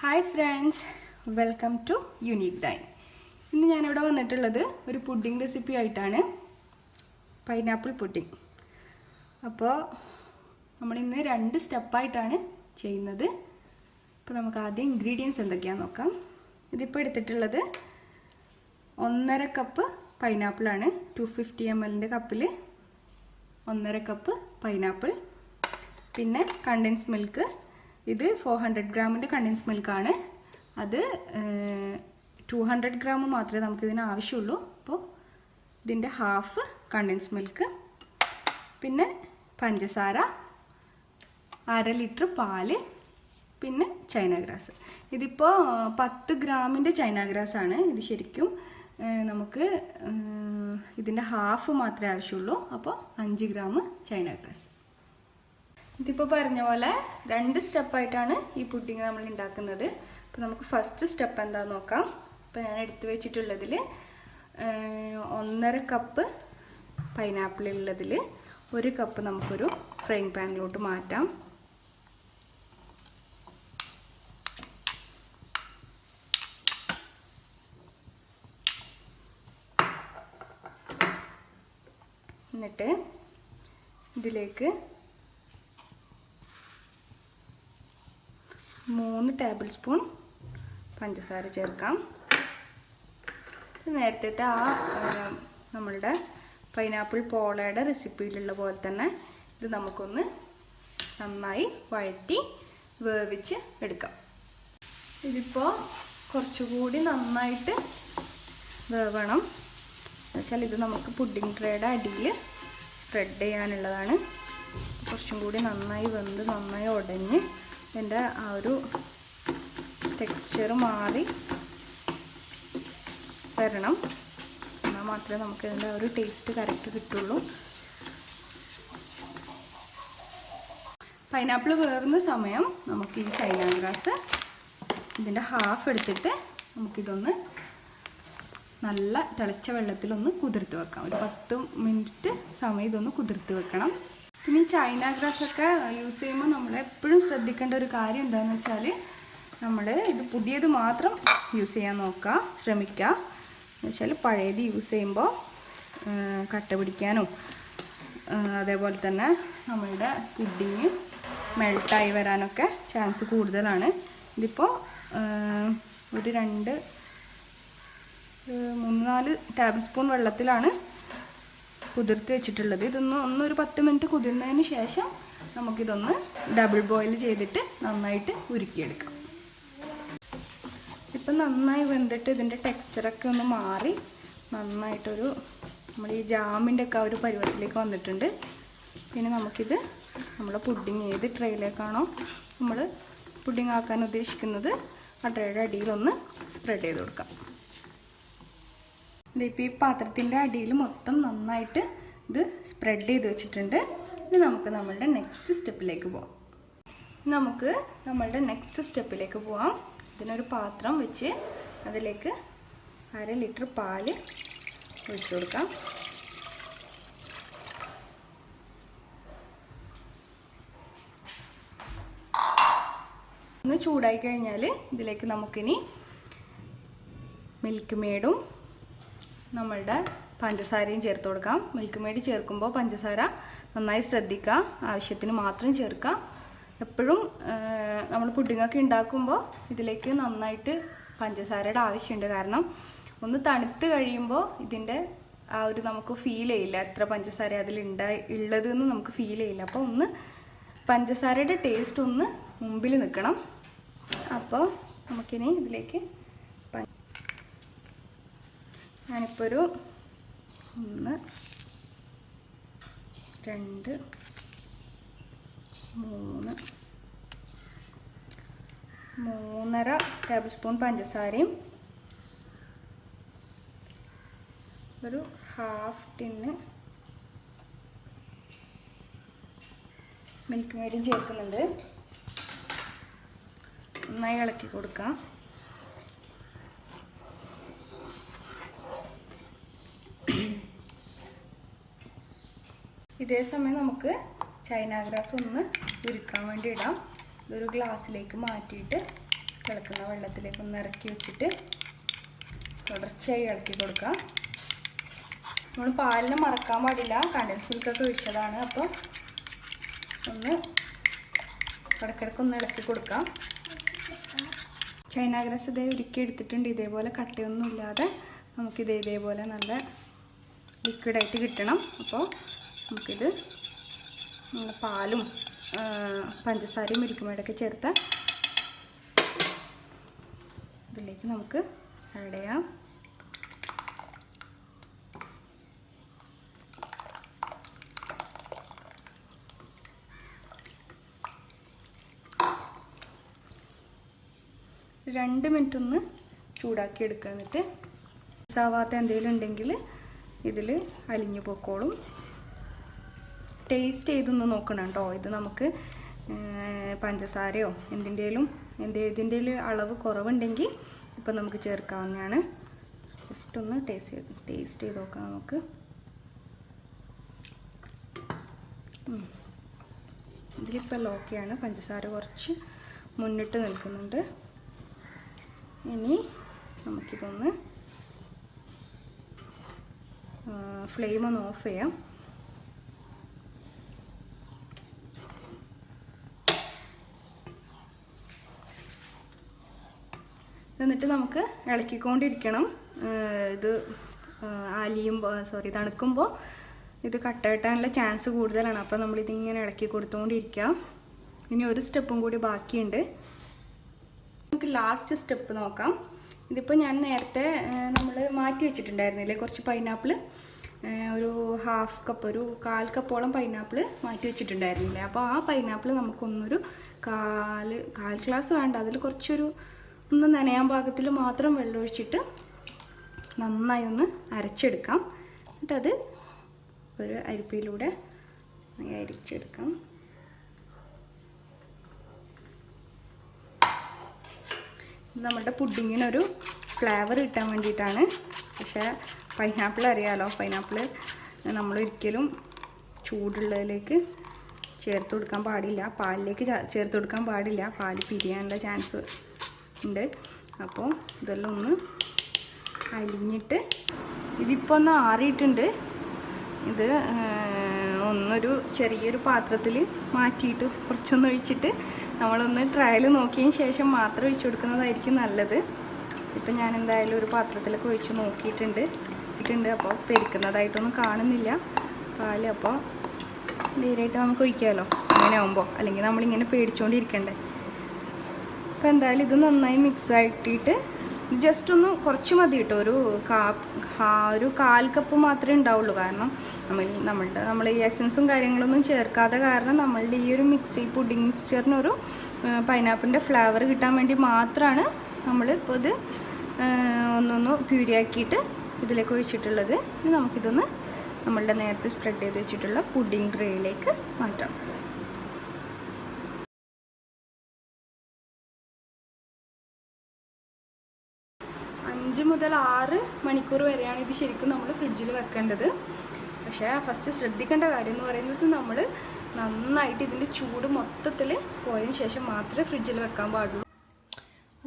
Hi friends, welcome to unique dine. ഇന്ന് ഞാനിവിടെ വന്നിട്ടുള്ളത് ഒരു പുഡിംഗ് റെസിപ്പി ആയിട്ടാണ്, പൈനാപ്പിൾ പുഡിംഗ്. അപ്പോൾ നമ്മളിന്ന് 2 സ്റ്റെപ്പായിട്ടാണ് ചെയ്യുന്നത്. അപ്പോൾ നമുക്ക് ആദ്യം ഇൻഗ്രീഡിയൻസ് എന്തൊക്കെയാണെന്ന് നോക്കാം. ഇതിപ്പോൾ എടുത്തിട്ടുള്ളത് 1.5 കപ്പ് പൈനാപ്പിളാണ്. 250 ml കപ്പിൽ 1.5 കപ്പ് പൈനാപ്പിൾ. പിന്നെ കണ്ടൻസ് മിൽക്ക്, ഇത് 400 ഗ്രാമിൻ്റെ കണ്ടൻസ് മിൽക്കാണ്. അത് 200 ഗ്രാം മാത്രമേ നമുക്കിതിന് ആവശ്യമുള്ളൂ. അപ്പോൾ ഇതിൻ്റെ ഹാഫ് കണ്ടൻസ് മിൽക്ക്. പിന്നെ പഞ്ചസാര, 1/2 ലിറ്റർ പാല്, പിന്നെ ചൈന ഗ്രാസ്. ഇതിപ്പോൾ 10 ഗ്രാമിൻ്റെ ചൈന ഗ്രാസ് ആണ്. ഇത് ശരിക്കും നമുക്ക് ഇതിൻ്റെ ഹാഫ് മാത്രമേ ആവശ്യമുള്ളൂ. അപ്പോൾ 5 ഗ്രാം ചൈന ഗ്രാസ്. ഇതിപ്പോൾ പറഞ്ഞ പോലെ 2 സ്റ്റെപ്പായിട്ടാണ് ഈ പുഡിംഗ് നമ്മൾ ഉണ്ടാക്കുന്നത്. അപ്പോൾ നമുക്ക് ഫസ്റ്റ് സ്റ്റെപ്പ് എന്താണെന്ന് നോക്കാം. അപ്പോൾ ഞാൻ എടുത്തു വെച്ചിട്ടുള്ളതിൽ 1.5 കപ്പ് പൈനാപ്പിൾ ഉള്ളതിൽ 1 കപ്പ് നമുക്കൊരു ഫ്രൈങ് പാനിലോട്ട് മാറ്റാം. എന്നിട്ട് ഇതിലേക്ക് 3 ടേബിൾ സ്പൂൺ പഞ്ചസാര ചേർക്കാം. നേരത്തെ നമ്മളുടെ പൈനാപ്പിൾ പോളയുടെ റെസിപ്പിയിലുള്ള പോലെ തന്നെ ഇത് നമുക്കൊന്ന് നന്നായി വഴറ്റി വേവിച്ച് എടുക്കാം. ഇതിപ്പോൾ കുറച്ചുകൂടി നന്നായിട്ട് വേവണം. എന്നുവെച്ചാൽ ഇത് നമുക്ക് പുഡിംഗ് ട്രേയുടെ അടിയിൽ സ്പ്രെഡ് ചെയ്യാനുള്ളതാണ്. കുറച്ചും കൂടി നന്നായി വെന്ത് നന്നായി ഉടഞ്ഞ് ഇതിൻ്റെ ആ ഒരു ടെക്സ്ചർ മാറി വരണം. എന്നാൽ മാത്രമേ നമുക്ക് ഇതിൻ്റെ ഒരു ടേസ്റ്റ് കറക്റ്റ് കിട്ടുള്ളൂ. പൈനാപ്പിൾ വേവുന്ന സമയം നമുക്ക് ഈ ചൈന ഗ്രാസ് ഇതിൻ്റെ ഹാഫ് എടുത്തിട്ട് നമുക്കിതൊന്ന് നല്ല തിളച്ച വെള്ളത്തിലൊന്ന് കുതിർത്ത് വെക്കാം. ഒരു 10 മിനിറ്റ് സമയം ഇതൊന്ന് കുതിർത്ത് വെക്കണം. പിന്നെ ഈ ചൈന ഗ്രാസൊക്കെ യൂസ് ചെയ്യുമ്പോൾ നമ്മൾ എപ്പോഴും ശ്രദ്ധിക്കേണ്ട ഒരു കാര്യം എന്താണെന്ന് വെച്ചാൽ, നമ്മൾ ഇത് പുതിയത് മാത്രം യൂസ് ചെയ്യാൻ ശ്രമിക്കുക. എന്ന് വെച്ചാൽ പഴയത് യൂസ് ചെയ്യുമ്പോൾ കട്ട പിടിക്കാനും അതേപോലെ തന്നെ നമ്മളുടെ പുഡിങ് മെൽട്ടായി വരാനൊക്കെ ചാൻസ് കൂടുതലാണ്. ഇതിപ്പോൾ ഒരു 3-4 ടേബിൾ സ്പൂൺ വെള്ളത്തിലാണ് കുതിർത്ത് വെച്ചിട്ടുള്ളത്. ഒരു 10 മിനിറ്റ് കുതിർന്നതിന് ശേഷം നമുക്കിതൊന്ന് ഡബിൾ ബോയിൽ ചെയ്തിട്ട് നന്നായിട്ട് ഉരുക്കിയെടുക്കാം. ഇപ്പം നന്നായി വെന്തിട്ട് ഇതിൻ്റെ ടെക്സ്ചറൊക്കെ ഒന്ന് മാറി നന്നായിട്ടൊരു നമ്മൾ ഈ ജാമിൻ്റെ ഒക്കെ ഒരു പരുവത്തിലേക്ക് വന്നിട്ടുണ്ട്. പിന്നെ നമുക്കിത് നമ്മുടെ പുഡിങ് ഏത് ട്രേയിലേക്കാണോ നമ്മൾ പുഡിങ് ആക്കാൻ ഉദ്ദേശിക്കുന്നത് ആ ട്രേയുടെ അടിയിലൊന്ന് സ്പ്രെഡ് ചെയ്ത് കൊടുക്കാം. ഇതിപ്പോൾ ഈ പാത്രത്തിൻ്റെ അടിയിൽ മൊത്തം നന്നായിട്ട് ഇത് സ്പ്രെഡ് ചെയ്ത് വെച്ചിട്ടുണ്ട്. ഇനി നമുക്ക് നമ്മളുടെ നെക്സ്റ്റ് സ്റ്റെപ്പിലേക്ക് പോവാം. ഇതിനൊരു പാത്രം വെച്ച് അതിലേക്ക് 1/2 ലിറ്റർ പാല് ഒഴിച്ചു കൊടുക്കാം. ഒന്ന് ചൂടായി കഴിഞ്ഞാൽ ഇതിലേക്ക് നമുക്കിനി മിൽക്ക് മെയ്ഡും നമ്മളുടെ പഞ്ചസാരയും ചേർത്ത് കൊടുക്കാം. മിൽക്ക് മെയ്ഡ് ചേർക്കുമ്പോൾ പഞ്ചസാര നന്നായി ശ്രദ്ധിക്കുക, ആവശ്യത്തിന് മാത്രം ചേർക്കുക. എപ്പോഴും നമ്മൾ പുഡിങ്ങൊക്കെ ഉണ്ടാക്കുമ്പോൾ ഇതിലേക്ക് നന്നായിട്ട് പഞ്ചസാരയുടെ ആവശ്യമുണ്ട്. കാരണം ഒന്ന് തണുത്ത് കഴിയുമ്പോൾ ഇതിൻ്റെ ആ ഒരു നമുക്ക് ഫീൽ ചെയ്യില്ല, എത്ര പഞ്ചസാര ഉള്ളതെന്ന് നമുക്ക് ഫീൽ ചെയ്യില്ല. അപ്പോൾ ഒന്ന് പഞ്ചസാരയുടെ ടേസ്റ്റ് ഒന്ന് മുമ്പിൽ നിൽക്കണം. അപ്പോൾ നമുക്കിനി ഇതിലേക്ക് ഞാനിപ്പോൾ ഒരു 1, 2, 3, 3.5 ടേബിൾ സ്പൂൺ പഞ്ചസാരയും ഒരു ഹാഫ് ടിന്ന് മിൽക്ക് മെയ്ഡും ചേർക്കുന്നുണ്ട്. നന്നായി ഇളക്കി കൊടുക്കാം. ഇതേ സമയം നമുക്ക് ചൈന ഗ്രാസ് ഒന്ന് ഉരുക്കാൻ വേണ്ടി ഇടാം. ഇതൊരു ഗ്ലാസ്സിലേക്ക് മാറ്റിയിട്ട് തിളക്കുന്ന വെള്ളത്തിലേക്ക് ഒന്ന് ഇറക്കി വെച്ചിട്ട് തുടർച്ചയായി ഇളക്കി കൊടുക്കാം. നമ്മൾ പാലിനെ മറക്കാൻ പാടില്ല, കണ്ടൻസ് മിൽക്കൊക്കെ ഒഴിച്ചതാണ്. അപ്പോൾ ഒന്ന് ഇടയ്ക്കിടയ്ക്കൊന്ന് ഇളക്കി കൊടുക്കാം. ചൈന ഗ്രാസ് ഇതേ ഉരുക്കി എടുത്തിട്ടുണ്ട്. ഇതേപോലെ കട്ടയൊന്നും ഇല്ലാതെ നമുക്കിത് ഇതേപോലെ നല്ല ലിക്വിഡായിട്ട് കിട്ടണം. അപ്പോൾ നമുക്കിത് പാലും പഞ്ചസാരയും മിൽക്ക് മേഡൊക്കെ ചേർത്ത് ഇതിലേക്ക് നമുക്ക് ആഡ് ചെയ്യാം. രണ്ട് മിനിറ്റ് ഒന്ന് ചൂടാക്കി എടുക്കുക. എന്നിട്ട് മിക്സാവാത്ത എന്തെങ്കിലും ഉണ്ടെങ്കിൽ ഇതിൽ അലിഞ്ഞു പൊക്കോളും. ടേസ്റ്റ് ചെയ്തൊന്ന് നോക്കണം കേട്ടോ. ഇത് നമുക്ക് പഞ്ചസാരയോ എന്തിൻ്റെയും അളവ് കുറവുണ്ടെങ്കിൽ ഇപ്പം നമുക്ക് ചേർക്കാവുന്നതാണ്. ജസ്റ്റ് ഒന്ന് ടേസ്റ്റ് ചെയ്ത് നോക്കാം നമുക്ക്. ഇതിലിപ്പോൾ ഓക്കെയാണ്. പഞ്ചസാര കുറച്ച് മുന്നിട്ട് നിൽക്കുന്നുണ്ട്. ഇനി നമുക്കിതൊന്ന് ഫ്ലെയിം ഒന്ന് ഓഫ് ചെയ്യാം. എന്നിട്ട് നമുക്ക് ഇളക്കിക്കൊണ്ടിരിക്കണം. ഇത് തണുക്കുമ്പോൾ ഇത് കട്ട കെട്ടാനുള്ള ചാൻസ് കൂടുതലാണ്. അപ്പോൾ നമ്മളിതിങ്ങനെ ഇളക്കി കൊടുത്തുകൊണ്ടിരിക്കാം. ഇനി ഒരു സ്റ്റെപ്പും കൂടി ബാക്കിയുണ്ട്. നമുക്ക് ലാസ്റ്റ് സ്റ്റെപ്പ് നോക്കാം. ഇതിപ്പോൾ ഞാൻ നേരത്തെ നമ്മൾ മാറ്റി വെച്ചിട്ടുണ്ടായിരുന്നില്ലേ കുറച്ച് പൈനാപ്പിൾ, ഒരു ഹാഫ് കപ്പ്, ഒരു 1/4 കപ്പോളം പൈനാപ്പിൾ മാറ്റി വെച്ചിട്ടുണ്ടായിരുന്നില്ലേ. അപ്പോൾ ആ പൈനാപ്പിൾ നമുക്കൊന്നൊരു കാൽ ഗ്ലാസ് വേണ്ട, അതിൽ കുറച്ചൊരു ഒന്ന് നനയാൻ പാകത്തിൽ മാത്രം വെള്ളം ഒഴിച്ചിട്ട് നന്നായി ഒന്ന് അരച്ചെടുക്കാം. എന്നിട്ടത് ഒരു അരിപ്പയിലൂടെ അരിച്ചെടുക്കാം. നമ്മുടെ പുഡിങ്ങിനൊരു ഫ്ലേവർ കിട്ടാൻ വേണ്ടിയിട്ടാണ്. പക്ഷേ പൈനാപ്പിൾ അറിയാലോ, പൈനാപ്പിൾ നമ്മളൊരിക്കലും ചൂടുള്ളതിലേക്ക് ചേർത്ത് കൊടുക്കാൻ പാടില്ല, പാലിലേക്ക് ചേർത്ത് കൊടുക്കാൻ പാടില്ല. പാല് പിരിയാനുള്ള ചാൻസ് ഉണ്ട്. അപ്പോൾ ഇതെല്ലാം ഒന്ന് അലിഞ്ഞിട്ട് ഇതിപ്പോൾ ഒന്ന് ആറിയിട്ടുണ്ട്. ഇത് ഒന്നൊരു ചെറിയൊരു പാത്രത്തിൽ മാറ്റിയിട്ട് കുറച്ചൊന്ന് ഒഴിച്ചിട്ട് നമ്മളൊന്ന് ട്രയൽ നോക്കിയതിന് ശേഷം മാത്രം ഒഴിച്ചു കൊടുക്കുന്നതായിരിക്കും നല്ലത്. ഇപ്പം ഞാൻ എന്തായാലും ഒരു പാത്രത്തിലൊക്കെ ഒഴിച്ച് നോക്കിയിട്ടുണ്ട്. അപ്പോൾ പെരുക്കുന്നതായിട്ടൊന്നും കാണുന്നില്ല പാല്. അപ്പോൾ നേരിട്ട് നമുക്ക് ഒഴിക്കാമല്ലോ അങ്ങനെ ആകുമ്പോൾ, അല്ലെങ്കിൽ നമ്മളിങ്ങനെ പേടിച്ചുകൊണ്ടിരിക്കണ്ടേ. അപ്പോൾ എന്തായാലും ഇത് നന്നായി മിക്സ് ആക്കിയിട്ട് ജസ്റ്റ് ഒന്ന് കുറച്ച് മതി കേട്ടോ. ഒരു 1/4 കപ്പ് മാത്രമേ ഉണ്ടാവുള്ളൂ. കാരണം നമ്മൾ ഈ എസൻസും കാര്യങ്ങളൊന്നും ചേർക്കാതെ കാരണം നമ്മളുടെ ഈ ഒരു പുഡിംഗ് മിക്സ്ചറിനൊരു പൈനാപ്പിളിൻ്റെ ഫ്ലേവർ കിട്ടാൻ വേണ്ടി മാത്രമാണ് നമ്മൾ ഇപ്പോൾ ഇത് ഒന്നൊന്ന് പ്യൂരിയാക്കിയിട്ട് ഇതിലേക്ക് ഒഴിച്ചിട്ടുള്ളത്. ഇനി നമുക്കിതൊന്ന് നമ്മളുടെ നേരത്തെ സ്പ്രെഡ് ചെയ്ത് വെച്ചിട്ടുള്ള പുഡിംഗ് ട്രേയിലേക്ക് മാറ്റാം. 5 മുതൽ 6 മണിക്കൂർ വരെയാണ് ഇത് ശരിക്കും നമ്മൾ ഫ്രിഡ്ജിൽ വെക്കേണ്ടത്. പക്ഷേ ഫസ്റ്റ് ശ്രദ്ധിക്കേണ്ട കാര്യം എന്ന് പറയുന്നത് നമ്മൾ നന്നായിട്ട് ഇതിൻ്റെ ചൂട് മൊത്തത്തിൽ പോയതിന് ശേഷം മാത്രമേ ഫ്രിഡ്ജിൽ വെക്കാൻ പാടുള്ളൂ.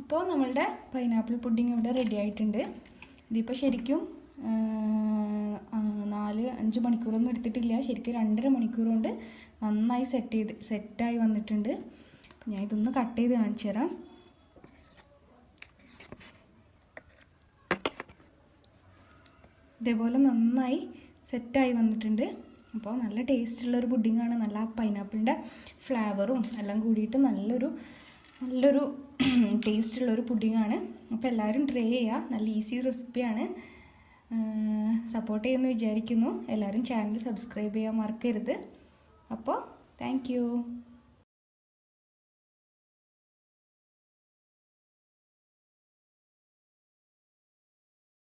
അപ്പോൾ നമ്മളുടെ പൈനാപ്പിൾ പുഡിംഗ് ഇവിടെ റെഡി ആയിട്ടുണ്ട്. ഇതിപ്പോൾ ശരിക്കും 4-5 മണിക്കൂറൊന്നും എടുത്തിട്ടില്ല. ശരിക്കും 2.5 മണിക്കൂർ കൊണ്ട് നന്നായി സെറ്റായി വന്നിട്ടുണ്ട്. ഞാൻ ഇതൊന്ന് കട്ട് ചെയ്ത് കാണിച്ചു തരാം. ഇതേപോലെ നന്നായി സെറ്റായി വന്നിട്ടുണ്ട്. അപ്പോൾ നല്ല ടേസ്റ്റുള്ളൊരു പുഡിങ്ങാണ്. നല്ല ആ പൈനാപ്പിളിൻ്റെ ഫ്ലേവറും എല്ലാം കൂടിയിട്ട് നല്ലൊരു ടേസ്റ്റുള്ളൊരു പുഡിങ്ങാണ്. അപ്പോൾ എല്ലാവരും ട്രൈ ചെയ്യുക. നല്ല ഈസി റെസിപ്പിയാണ്. സപ്പോർട്ട് ചെയ്യുമെന്ന് വിചാരിക്കുന്നു. എല്ലാവരും ചാനൽ സബ്സ്ക്രൈബ് ചെയ്യാൻ മറക്കരുത്. അപ്പോൾ താങ്ക് യു.